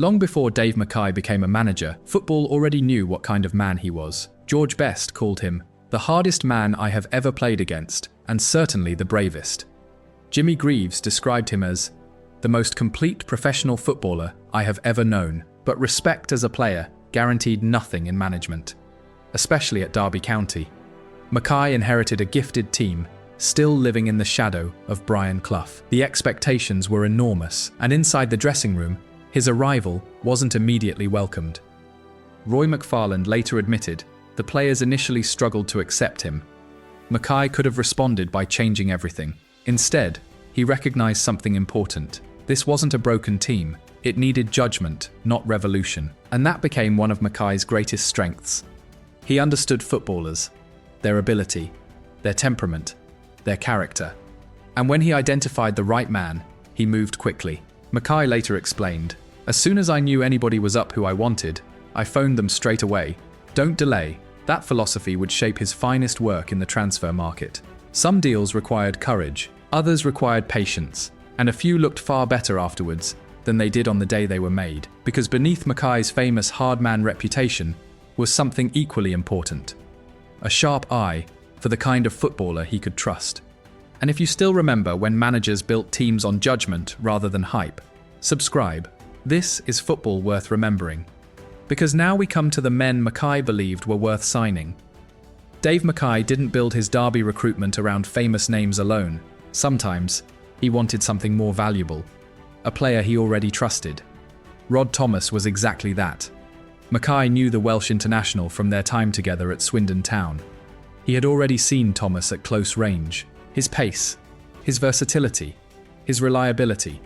Long before Dave Mackay became a manager, football already knew what kind of man he was. George Best called him the hardest man I have ever played against, and certainly the bravest. Jimmy Greaves described him as the most complete professional footballer I have ever known, but respect as a player guaranteed nothing in management, especially at Derby County. Mackay inherited a gifted team, still living in the shadow of Brian Clough. The expectations were enormous, and inside the dressing room, his arrival wasn't immediately welcomed. Roy McFarland later admitted the players initially struggled to accept him. Mackay could have responded by changing everything. Instead, he recognized something important. This wasn't a broken team. It needed judgment, not revolution. And that became one of Mackay's greatest strengths. He understood footballers, their ability, their temperament, their character. And when he identified the right man, he moved quickly. Mackay later explained, "As soon as I knew anybody was up who I wanted, I phoned them straight away. Don't delay." That philosophy would shape his finest work in the transfer market. Some deals required courage, others required patience, and a few looked far better afterwards than they did on the day they were made, because beneath Mackay's famous hard man reputation was something equally important: a sharp eye for the kind of footballer he could trust. And if you still remember when managers built teams on judgment rather than hype, subscribe. This is football worth remembering. Because now we come to the men Mackay believed were worth signing. Dave Mackay didn't build his Derby recruitment around famous names alone. Sometimes, he wanted something more valuable, a player he already trusted. Rod Thomas was exactly that. Mackay knew the Welsh international from their time together at Swindon Town. He had already seen Thomas at close range. His pace, his versatility, his reliability,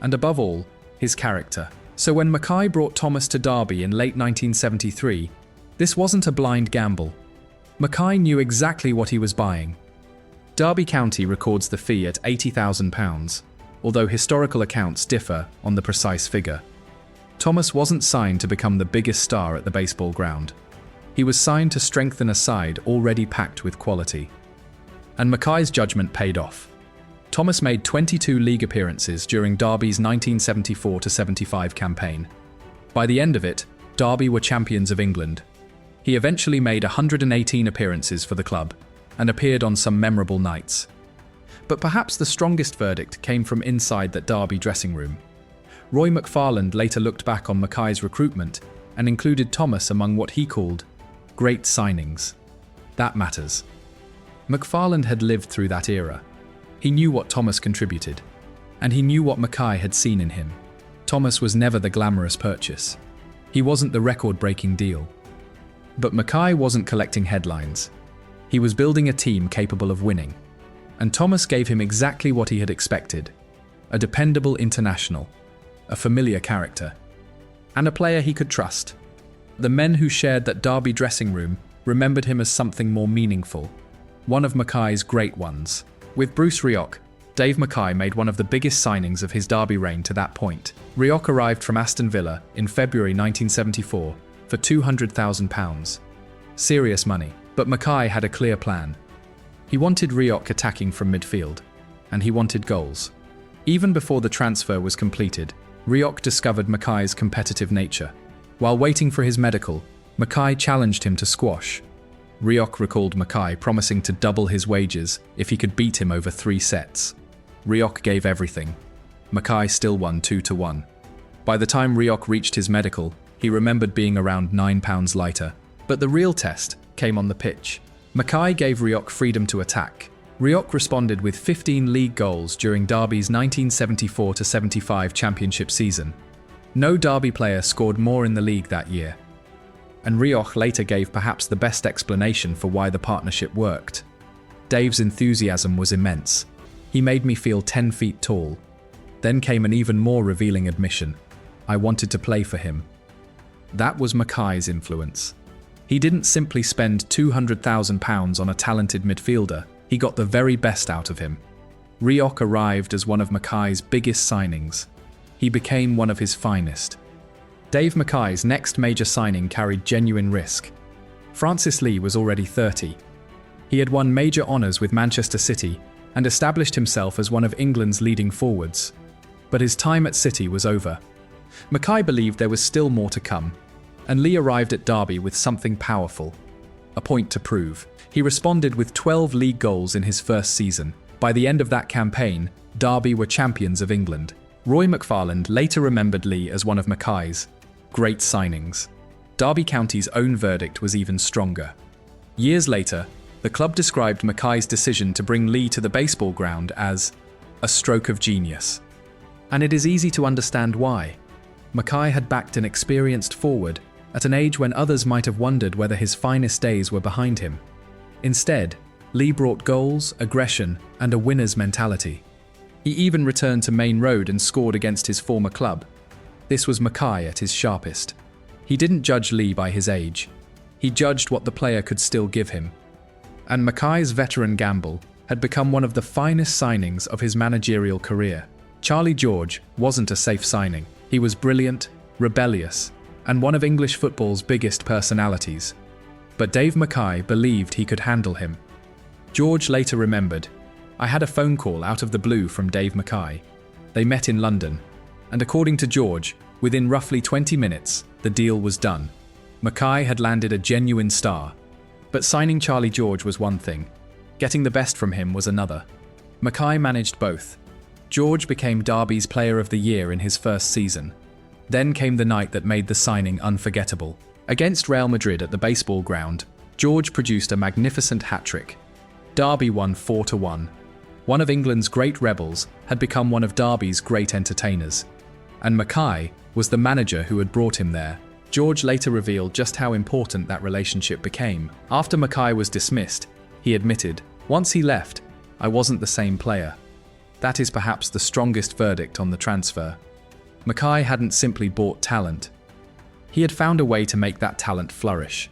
and above all, his character. So when Mackay brought Thomas to Derby in late 1973, this wasn't a blind gamble. Mackay knew exactly what he was buying. Derby County records the fee at £80,000, although historical accounts differ on the precise figure. Thomas wasn't signed to become the biggest star at the baseball ground. He was signed to strengthen a side already packed with quality. And Mackay's judgment paid off. Thomas made 22 league appearances during Derby's 1974-75 campaign. By the end of it, Derby were champions of England. He eventually made 118 appearances for the club and appeared on some memorable nights. But perhaps the strongest verdict came from inside that Derby dressing room. Roy McFarland later looked back on Mackay's recruitment and included Thomas among what he called great signings. That matters. McFarland had lived through that era. He knew what Thomas contributed, and he knew what Mackay had seen in him. Thomas was never the glamorous purchase. He wasn't the record-breaking deal. But Mackay wasn't collecting headlines. He was building a team capable of winning. And Thomas gave him exactly what he had expected: a dependable international, a familiar character, and a player he could trust. The men who shared that Derby dressing room remembered him as something more meaningful, one of Mackay's great ones. With Bruce Rioch, Dave Mackay made one of the biggest signings of his Derby reign to that point. Rioch arrived from Aston Villa in February 1974 for £200,000. Serious money, but Mackay had a clear plan. He wanted Rioch attacking from midfield, and he wanted goals. Even before the transfer was completed, Rioch discovered Mackay's competitive nature. While waiting for his medical, Mackay challenged him to squash. Rioch recalled Mackay promising to double his wages if he could beat him over 3 sets. Rioch gave everything. Mackay still won 2-1. By the time Rioch reached his medical, he remembered being around 9 pounds lighter. But the real test came on the pitch. Mackay gave Rioch freedom to attack. Rioch responded with 15 league goals during Derby's 1974-75 championship season. No Derby player scored more in the league that year. And Rioch later gave perhaps the best explanation for why the partnership worked. Dave's enthusiasm was immense. He made me feel 10 feet tall. Then came an even more revealing admission: I wanted to play for him. That was Mackay's influence. He didn't simply spend £200,000 on a talented midfielder, he got the very best out of him. Rioch arrived as one of Mackay's biggest signings. He became one of his finest. Dave Mackay's next major signing carried genuine risk. Francis Lee was already 30. He had won major honours with Manchester City and established himself as one of England's leading forwards. But his time at City was over. Mackay believed there was still more to come, and Lee arrived at Derby with something powerful, a point to prove. He responded with 12 league goals in his first season. By the end of that campaign, Derby were champions of England. Roy McFarland later remembered Lee as one of Mackay's great signings. Derby County's own verdict was even stronger. Years later, the club described Mackay's decision to bring Lee to the baseball ground as a stroke of genius. And it is easy to understand why. Mackay had backed an experienced forward at an age when others might have wondered whether his finest days were behind him. Instead, Lee brought goals, aggression, and a winner's mentality. He even returned to Main Road and scored against his former club. This was Mackay at his sharpest. He didn't judge Lee by his age. He judged what the player could still give him. And Mackay's veteran gamble had become one of the finest signings of his managerial career. Charlie George wasn't a safe signing. He was brilliant, rebellious, and one of English football's biggest personalities. But Dave Mackay believed he could handle him. George later remembered, "I had a phone call out of the blue from Dave Mackay. They met in London, and according to George, within roughly 20 minutes, the deal was done. Mackay had landed a genuine star. But signing Charlie George was one thing. Getting the best from him was another. Mackay managed both. George became Derby's Player of the Year in his first season. Then came the night that made the signing unforgettable. Against Real Madrid at the baseball ground, George produced a magnificent hat-trick. Derby won 4-1. One of England's great rebels had become one of Derby's great entertainers. And Mackay was the manager who had brought him there. George later revealed just how important that relationship became. After Mackay was dismissed, he admitted, "Once he left, I wasn't the same player." That is perhaps the strongest verdict on the transfer. Mackay hadn't simply bought talent. He had found a way to make that talent flourish.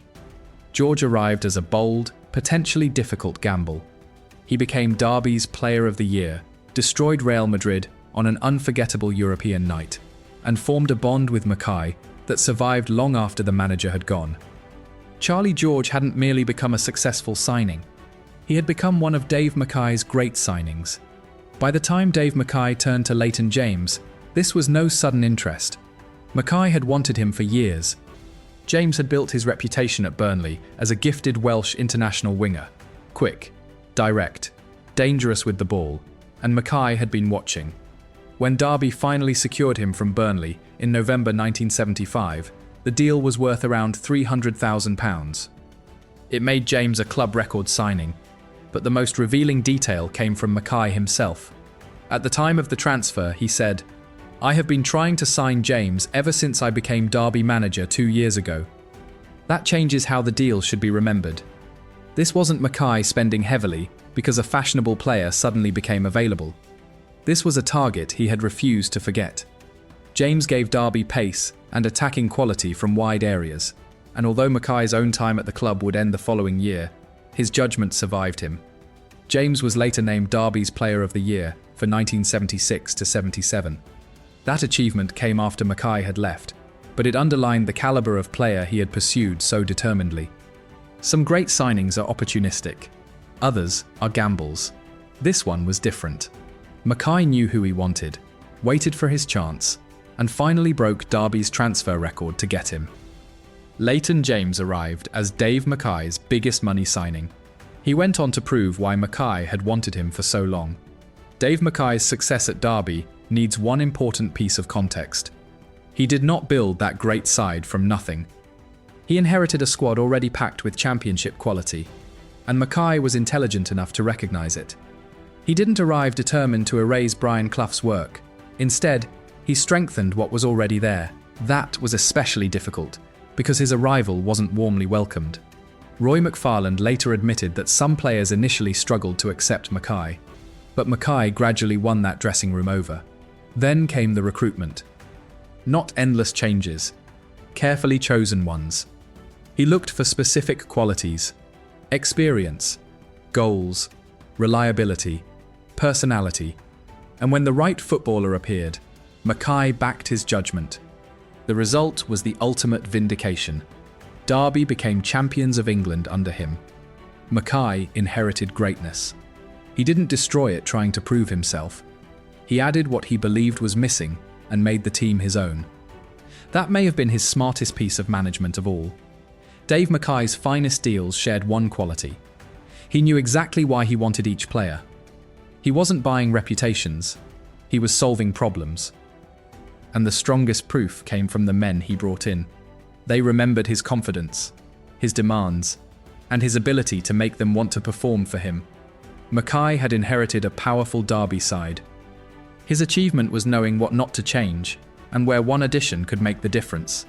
George arrived as a bold, potentially difficult gamble. He became Derby's Player of the Year, destroyed Real Madrid on an unforgettable European night, and formed a bond with Mackay that survived long after the manager had gone. Charlie George hadn't merely become a successful signing. He had become one of Dave Mackay's great signings. By the time Dave Mackay turned to Leighton James, this was no sudden interest. Mackay had wanted him for years. James had built his reputation at Burnley as a gifted Welsh international winger. Quick, direct, dangerous with the ball, and Mackay had been watching. When Derby finally secured him from Burnley in November 1975, the deal was worth around £300,000. It made James a club record signing, but the most revealing detail came from Mackay himself. At the time of the transfer, he said, "I have been trying to sign James ever since I became Derby manager 2 years ago." That changes how the deal should be remembered. This wasn't Mackay spending heavily because a fashionable player suddenly became available. This was a target he had refused to forget. James gave Derby pace and attacking quality from wide areas, and although Mackay's own time at the club would end the following year, his judgment survived him. James was later named Derby's Player of the Year for 1976-77. That achievement came after Mackay had left, but it underlined the caliber of player he had pursued so determinedly. Some great signings are opportunistic. Others are gambles. This one was different. Mackay knew who he wanted, waited for his chance, and finally broke Derby's transfer record to get him. Leighton James arrived as Dave Mackay's biggest money signing. He went on to prove why Mackay had wanted him for so long. Dave Mackay's success at Derby needs one important piece of context. He did not build that great side from nothing. He inherited a squad already packed with championship quality, and Mackay was intelligent enough to recognise it. He didn't arrive determined to erase Brian Clough's work. Instead, he strengthened what was already there. That was especially difficult, because his arrival wasn't warmly welcomed. Roy McFarland later admitted that some players initially struggled to accept Mackay, but Mackay gradually won that dressing room over. Then came the recruitment. Not endless changes, carefully chosen ones. He looked for specific qualities: experience, goals, reliability, personality, and when the right footballer appeared, Mackay backed his judgment. The result was the ultimate vindication. Derby became champions of England under him. Mackay inherited greatness. He didn't destroy it trying to prove himself. He added what he believed was missing and made the team his own. That may have been his smartest piece of management of all. Dave Mackay's finest deals shared one quality. He knew exactly why he wanted each player. He wasn't buying reputations, he was solving problems. And the strongest proof came from the men he brought in. They remembered his confidence, his demands, and his ability to make them want to perform for him. Mackay had inherited a powerful Derby side. His achievement was knowing what not to change, and where one addition could make the difference.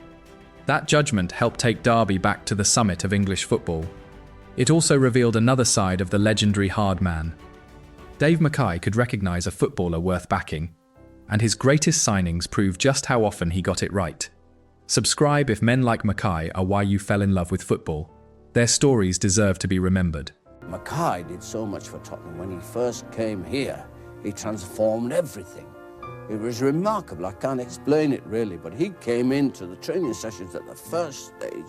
That judgment helped take Derby back to the summit of English football. It also revealed another side of the legendary hard man. Dave Mackay could recognise a footballer worth backing, and his greatest signings prove just how often he got it right. Subscribe if men like Mackay are why you fell in love with football. Their stories deserve to be remembered. Mackay did so much for Tottenham. When he first came here, he transformed everything. It was remarkable. I can't explain it really, but he came into the training sessions at the first stage